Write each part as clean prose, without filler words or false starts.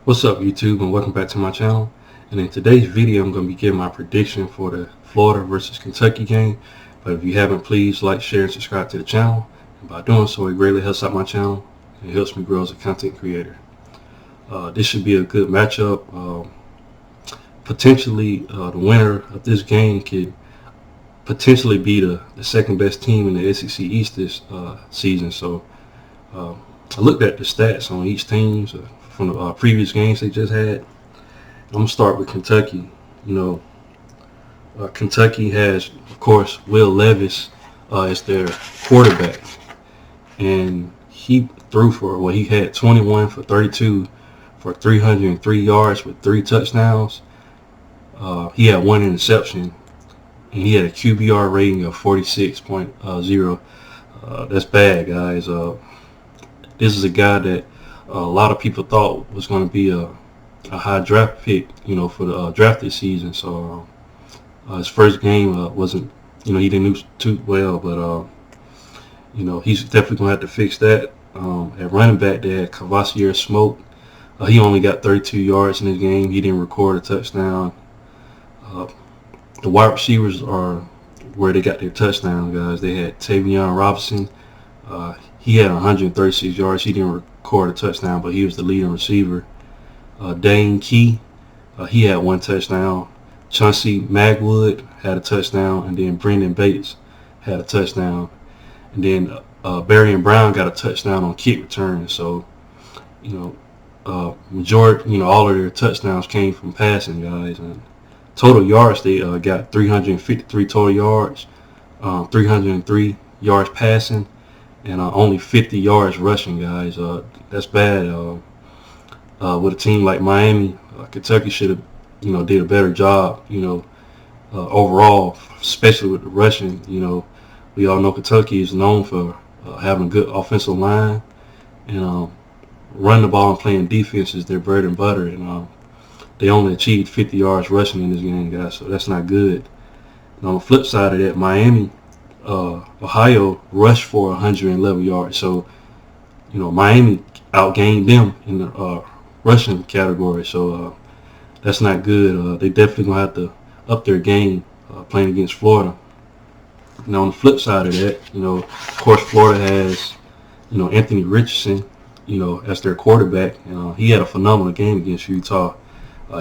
What's up, YouTube, and welcome back to my channel. And in today's video, I'm going to be giving my prediction for the Florida versus Kentucky game. But if you haven't, please like, share, and subscribe to the channel. And by doing so, it greatly helps out my channel and helps me grow as a content creator. This should be a good matchup. Potentially, the winner of this game could potentially be the second best team in the SEC East this season. So I looked at the stats on each team from the previous games they just had. I'm going to start with Kentucky. Kentucky has, of course, Will Levis as their quarterback. And he threw he had 21 for 32 for 303 yards with 3 touchdowns. He had 1 interception. And he had a QBR rating of 46.0. That's bad, guys. This is a guy that a lot of people thought was going to be a high draft pick, for the draft this season. So his first game wasn't, he didn't do too well, but he's definitely going to have to fix that. At running back, they had Cavassier Smoke. He only got 32 yards in this game. He didn't record a touchdown. The wide receivers are where they got their touchdown, guys. They had Tavion Robinson. He had 136 yards. He didn't record a touchdown, but he was the leading receiver. Dane Key, he had 1 touchdown. Chauncey Magwood had a touchdown, and then Brendan Bates had a touchdown. And then Barry and Brown got a touchdown on kick return. So, majority, all of their touchdowns came from passing, guys. And total yards, they got 353 total yards, 303 yards passing, and only 50 yards rushing, guys. That's bad. With a team like Miami, Kentucky should have, did a better job, overall, especially with the rushing. We all know Kentucky is known for having a good offensive line, and running the ball and playing defense is their bread and butter. And they only achieved 50 yards rushing in this game, guys, so that's not good. And on the flip side of that, Miami, Ohio rushed for 111 yards. So, Miami outgained them in the rushing category. So that's not good. They definitely going to have to up their game playing against Florida. Now, on the flip side of that, of course, Florida has, Anthony Richardson, as their quarterback. He had a phenomenal game against Utah.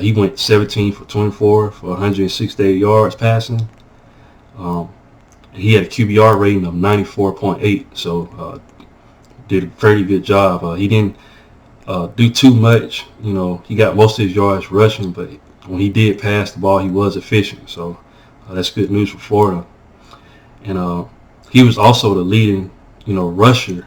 He went 17 for 24 for 168 yards passing. He had a QBR rating of 94.8, so did a very good job. He didn't do too much. He got most of his yards rushing, but when he did pass the ball, he was efficient. So that's good news for Florida. And he was also the leading, rusher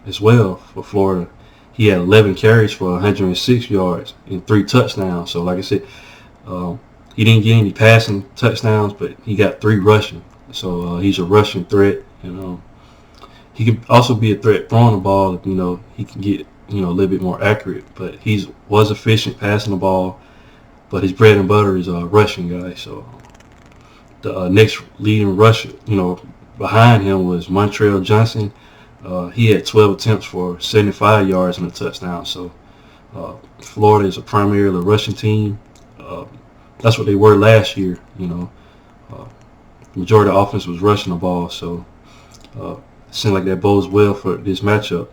as well for Florida. He had 11 carries for 106 yards and 3 touchdowns. So like I said, he didn't get any passing touchdowns, but he got 3 rushing. So he's a rushing threat. And he could also be a threat throwing the ball if, he can get, a little bit more accurate. But he was efficient passing the ball. But his bread and butter is rushing, guys. So the next leading rusher, behind him was Montrell Johnson. He had 12 attempts for 75 yards and a touchdown. So Florida is a primarily rushing team. That's what they were last year. Majority of the offense was rushing the ball. So it seemed like that bodes well for this matchup.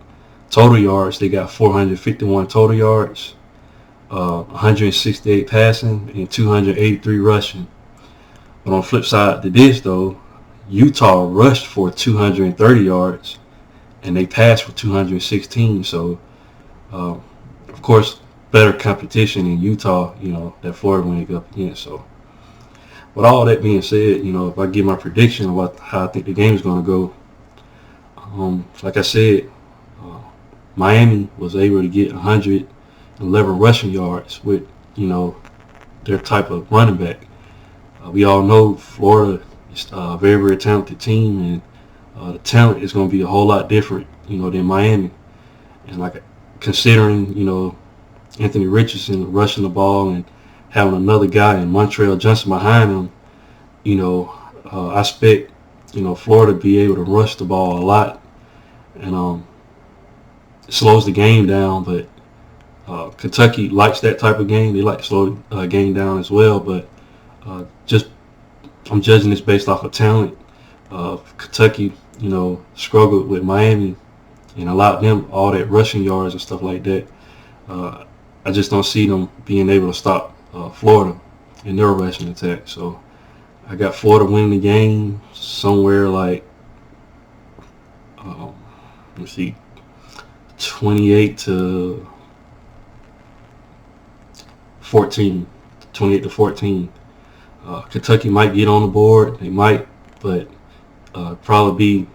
Total yards, they got 451 total yards, 168 passing, and 283 rushing. But on the flip side to this, though, Utah rushed for 230 yards. And they passed for 216. So, of course, better competition in Utah, that Florida went up against. So, with all that being said, if I give my prediction about how I think the game is going to go, like I said, Miami was able to get 111 rushing yards with, their type of running back. We all know Florida is a very, very talented team, and the talent is going to be a whole lot different, than Miami. And like considering, Anthony Richardson rushing the ball and having another guy in Montrell Johnson behind him, I expect, Florida to be able to rush the ball a lot. And it slows the game down, but Kentucky likes that type of game. They like to slow the game down as well, but just I'm judging this based off of talent. Kentucky, struggled with Miami and allowed them all that rushing yards and stuff like that. I just don't see them being able to stop Florida in their rushing attack. So I got Florida winning the game somewhere like, let's see, 28 to 14. 28 to 14. Kentucky might get on the board. They might, but probably be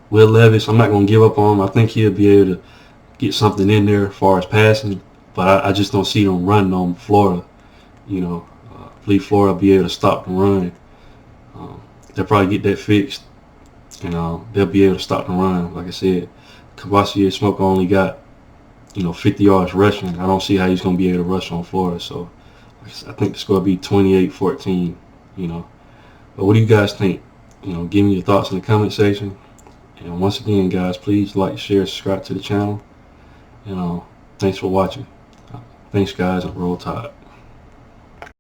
Will Levis. I'm not going to give up on him. I think he'll be able to get something in there as far as passing, but I just don't see them running on Florida. I believe Florida will be able to stop the run. They'll probably get that fixed, and they'll be able to stop the run. Like I said, Kavasier Smoke only got 50 yards rushing. I don't see how he's going to be able to rush on Florida. So I think the score will be 28-14. But what do you guys think? Give me your thoughts in the comment section. And once again, guys, please like, share, subscribe to the channel. Thanks for watching. Thanks, guys, and Roll Tide.